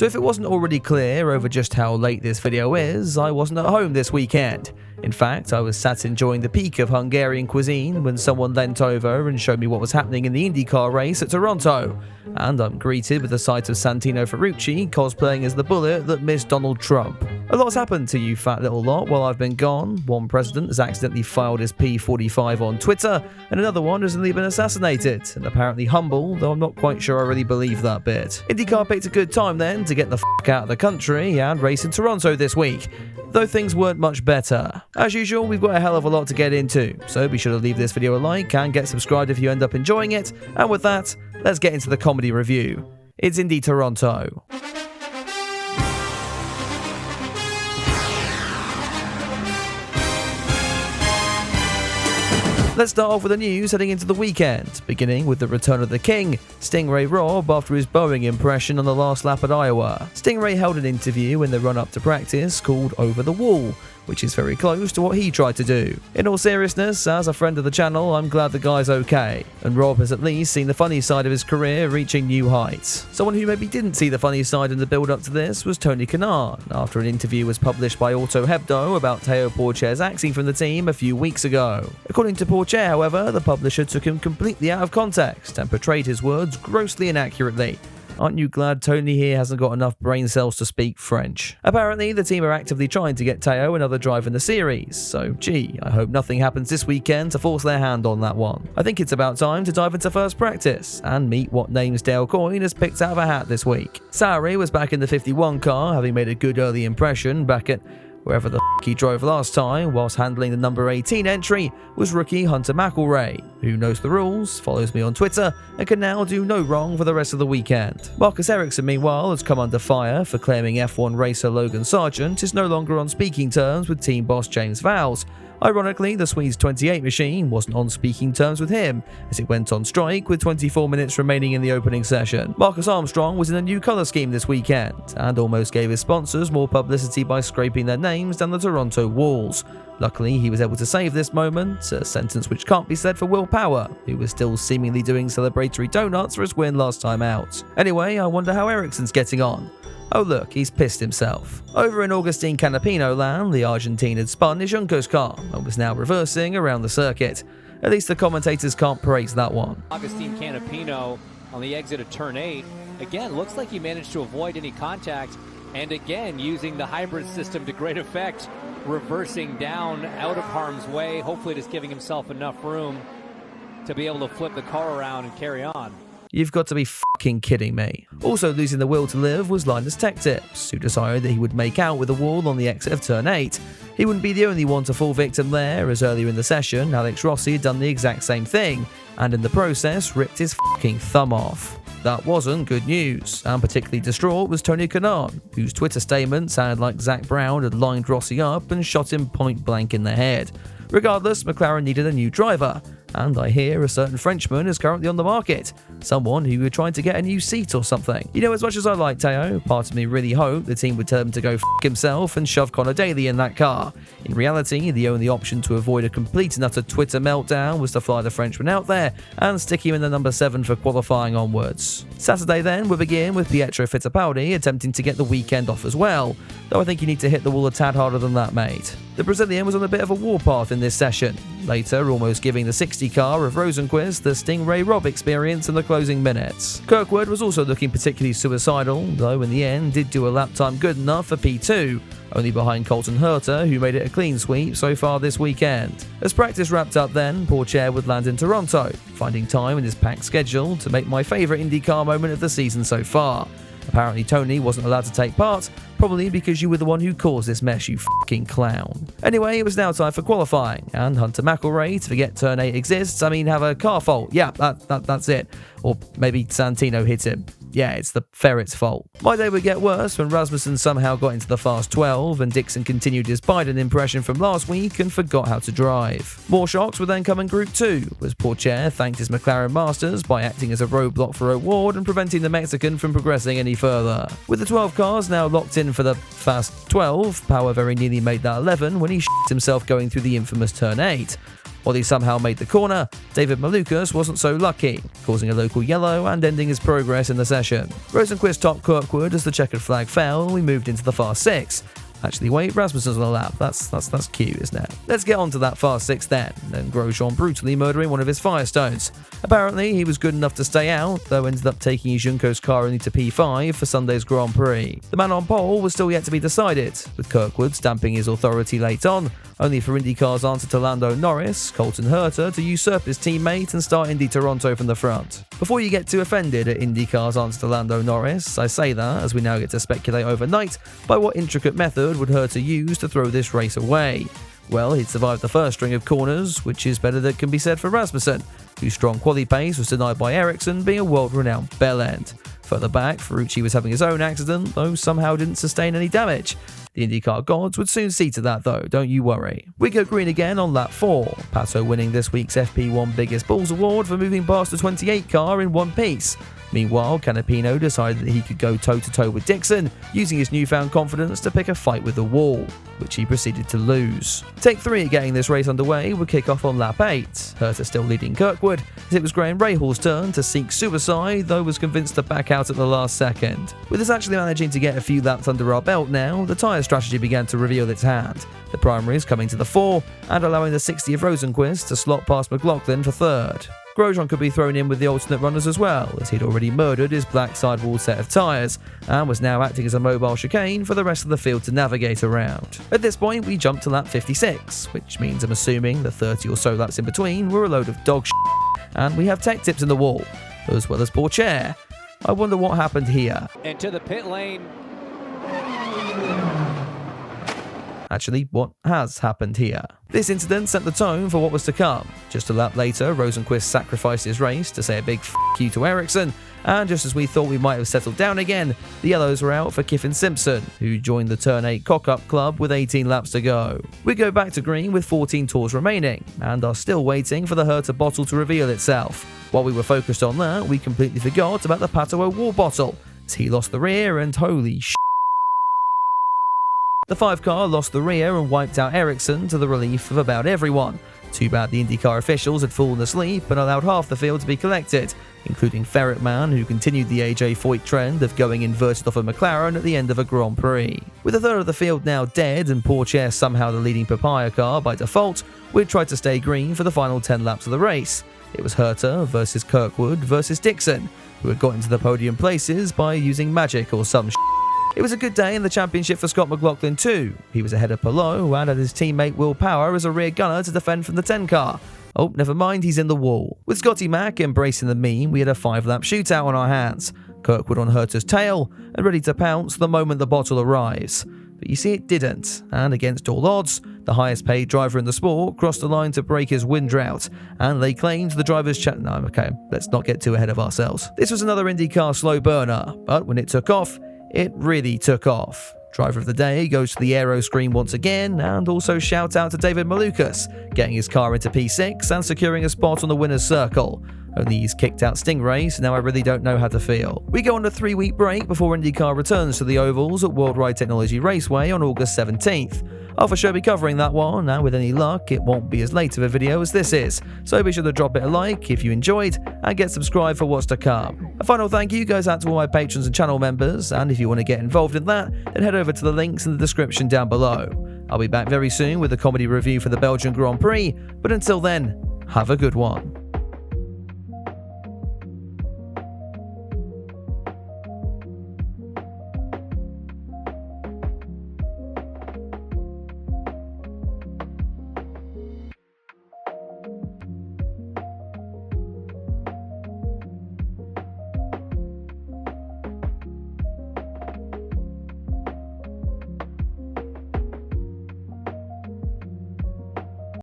So if it wasn't already clear over just how late this video is, I wasn't at home this weekend. In fact, I was sat enjoying the peak of Hungarian cuisine when someone leant over and showed me what was happening in the Indycar race at Toronto. And I'm greeted with the sight of Santino Ferucci cosplaying as the bullet that missed Donald Trump. A lot's happened to you fat little lot while I've been gone. One president has accidentally filed his P45 on Twitter, and another one has nearly been assassinated, and apparently humble, though I'm not quite sure I really believe that bit. Indycar picked a good time then to get the f*** out of the country and race in Toronto this week, though things weren't much better. As usual, we've got a hell of a lot to get into, so be sure to leave this video a like and get subscribed if you end up enjoying it, and with that, let's get into the comedy review. It's Indy Toronto. Let's start off with the news heading into the weekend, beginning with the return of the King, Stingray Robb, after his Boeing impression on the last lap at Iowa. Stingray held an interview in the run-up to practice called Over the Wall, which is very close to what he tried to do. In all seriousness, as a friend of the channel, I'm glad the guy's okay, and Robb has at least seen the funny side of his career reaching new heights. Someone who maybe didn't see the funny side in the build-up to this was Tony Kanaan, after an interview was published by Auto Hebdo about Théo Pourchaire's axing from the team a few weeks ago. According to Pourchaire, however, the publisher took him completely out of context and portrayed his words grossly inaccurately. Aren't you glad Tony here hasn't got enough brain cells to speak French? Apparently, the team are actively trying to get Théo another drive in the series, so gee, I hope nothing happens this weekend to force their hand on that one. I think it's about time to dive into first practice and meet what names Dale Coyne has picked out of a hat this week. Sowry was back in the 51 car, having made a good early impression back at wherever the f*** he drove last time, whilst handling the number 18 entry was rookie Hunter McElrea, who knows the rules, follows me on Twitter, and can now do no wrong for the rest of the weekend. Marcus Ericsson, meanwhile, has come under fire for claiming F1 racer Logan Sargent is no longer on speaking terms with team boss James Vowles. Ironically, the Swede's 28 machine wasn't on speaking terms with him, as it went on strike with 24 minutes remaining in the opening session. Marcus Armstrong was in a new colour scheme this weekend, and almost gave his sponsors more publicity by scraping their names down the Toronto walls. Luckily, he was able to save this moment, a sentence which can't be said for Will Power, who was still seemingly doing celebratory donuts for his win last time out. Anyway, I wonder how Ericsson's getting on. Oh look, he's pissed himself. Over in Augustine Canapino land, the Argentine had spun his Junko's car and was now reversing around the circuit. At least the commentators can't praise that one. Augustine Canapino on the exit of turn 8. Again, looks like he managed to avoid any contact, and again, using the hybrid system to great effect, reversing down out of harm's way, hopefully just giving himself enough room to be able to flip the car around and carry on. You've got to be f***ing kidding me. Also losing the will to live was Linus Tech Tips, who decided that he would make out with the wall on the exit of turn 8. He wouldn't be the only one to fall victim there, as earlier in the session, Alex Rossi had done the exact same thing, and in the process ripped his f***ing thumb off. That wasn't good news, and particularly distraught was Tony Kanaan, whose Twitter statement sounded like Zach Brown had lined Rossi up and shot him point blank in the head. Regardless, McLaren needed a new driver, and I hear a certain Frenchman is currently on the market, someone who were trying to get a new seat or something. You know, as much as I like Théo, part of me really hoped the team would tell him to go f*** himself and shove Connor Daly in that car. In reality, the only option to avoid a complete and utter Twitter meltdown was to fly the Frenchman out there and stick him in the number 7 for qualifying onwards. Saturday then would begin with Pietro Fittipaldi attempting to get the weekend off as well, though I think you need to hit the wall a tad harder than that, mate. The Brazilian was on a bit of a warpath in this session, later almost giving the 60 car of Rosenqvist the Stingray Robb experience in the closing minutes. Kirkwood was also looking particularly suicidal, though in the end did do a lap time good enough for P2, only behind Colton Herter, who made it a clean sweep so far this weekend. As practice wrapped up then, Pourchaire would land in Toronto, finding time in his packed schedule to make my favourite IndyCar moment of the season so far. Apparently Tony wasn't allowed to take part, probably because you were the one who caused this mess, you f***ing clown. Anyway, it was now time for qualifying, and Hunter McElrea, to forget turn 8 exists, have a car fault. Yeah, that's it. Or maybe Santino hit him. Yeah, it's the ferret's fault. My day would get worse when Rasmussen somehow got into the fast 12 and Dixon continued his Biden impression from last week and forgot how to drive. More shocks would then come in Group 2, as Pourchaire thanked his McLaren Masters by acting as a roadblock for O'Ward and preventing the Mexican from progressing any further. With the 12 cars now locked in for the fast 12, Power very nearly made that 11 when he shit himself going through the infamous turn 8. While he somehow made the corner, David Malukas wasn't so lucky, causing a local yellow and ending his progress in the session. Rosenqvist topped Kirkwood as the checkered flag fell and we moved into the fast six. Actually, wait, Rasmussen's on the lap. That's cute, isn't it? Let's get on to that fast six then, and Grosjean brutally murdering one of his Firestones. Apparently, he was good enough to stay out, though ended up taking his Junko's car only to P5 for Sunday's Grand Prix. The man on pole was still yet to be decided, with Kirkwood stamping his authority late on, only for IndyCar's answer to Lando Norris, Colton Herta, to usurp his teammate and start Indy Toronto from the front. Before you get too offended at IndyCar's answer to Lando Norris, I say that as we now get to speculate overnight by what intricate method would Herta use to throw this race away. Well, he'd survived the first string of corners, which is better than can be said for Rasmussen, whose strong quali pace was denied by Ericsson being a world-renowned bell end. Further back, Ferucci was having his own accident, though somehow didn't sustain any damage. The IndyCar gods would soon see to that though, don't you worry. We go green again on lap 4, Pato winning this week's FP1 Biggest Balls award for moving past the 28 car in one piece. Meanwhile, Canapino decided that he could go toe-to-toe with Dixon, using his newfound confidence to pick a fight with the wall, which he proceeded to lose. Take 3 at getting this race underway would kick off on lap 8, Herta still leading Kirkwood, as it was Graham Rahal's turn to seek suicide, though was convinced to back out at the last second. With us actually managing to get a few laps under our belt now, the tyre strategy began to reveal its hand, the primaries coming to the fore, and allowing the 60 of Rosenqvist to slot past McLaughlin for 3rd. Grosjean could be thrown in with the alternate runners as well, as he'd already murdered his black sidewall set of tyres, and was now acting as a mobile chicane for the rest of the field to navigate around. At this point, we jump to lap 56, which means I'm assuming the 30 or so laps in between were a load of dog shit, and we have tech tips in the wall, as well as poor chair. I wonder what happened here. Into the pit lane. Actually, what has happened here? This incident set the tone for what was to come. Just a lap later, Rosenqvist sacrificed his race to say a big f*** you to Ericsson, and just as we thought we might have settled down again, the yellows were out for Kiffin Simpson, who joined the Turn 8 cock-up club with 18 laps to go. We go back to green with 14 tours remaining, and are still waiting for the Herta bottle to reveal itself. While we were focused on that, we completely forgot about the Pato War bottle, as he lost the rear and holy sh**. The 5 car lost the rear and wiped out Ericsson to the relief of about everyone. Too bad the IndyCar officials had fallen asleep and allowed half the field to be collected, including Ferret Man, who continued the AJ Foyt trend of going inverted off a McLaren at the end of a Grand Prix. With a third of the field now dead and Pourchaire somehow the leading papaya car by default, we'd tried to stay green for the final 10 laps of the race. It was Herta versus Kirkwood versus Dixon, who had got into the podium places by using magic or some It was a good day in the championship for Scott McLaughlin too. He was ahead of Palou and had his teammate Will Power as a rear gunner to defend from the 10 car. Oh, never mind, he's in the wall. With Scotty Mack embracing the meme, we had a 5-lap shootout on our hands. Kirkwood on Herta's tail and ready to pounce the moment the bottle arrives. But you see, it didn't, and against all odds, the highest paid driver in the sport crossed the line to break his win drought, and they claimed the driver's No, okay, let's not get too ahead of ourselves. This was another IndyCar slow burner, but when it took off, it really took off. Driver of the day goes to the aero screen once again, and also shout out to David Malukas, getting his car into P6 and securing a spot on the winner's circle. Only he's kicked out Stingray, so now I really don't know how to feel. We go on a 3-week break before IndyCar returns to the ovals at World Ride Technology Raceway on August 17th. I'll for sure be covering that one, and with any luck, it won't be as late of a video as this is, so be sure to drop it a like if you enjoyed, and get subscribed for what's to come. A final thank you goes out to all my patrons and channel members, and if you want to get involved in that, then head over to the links in the description down below. I'll be back very soon with a comedy review for the Belgian Grand Prix, but until then, have a good one.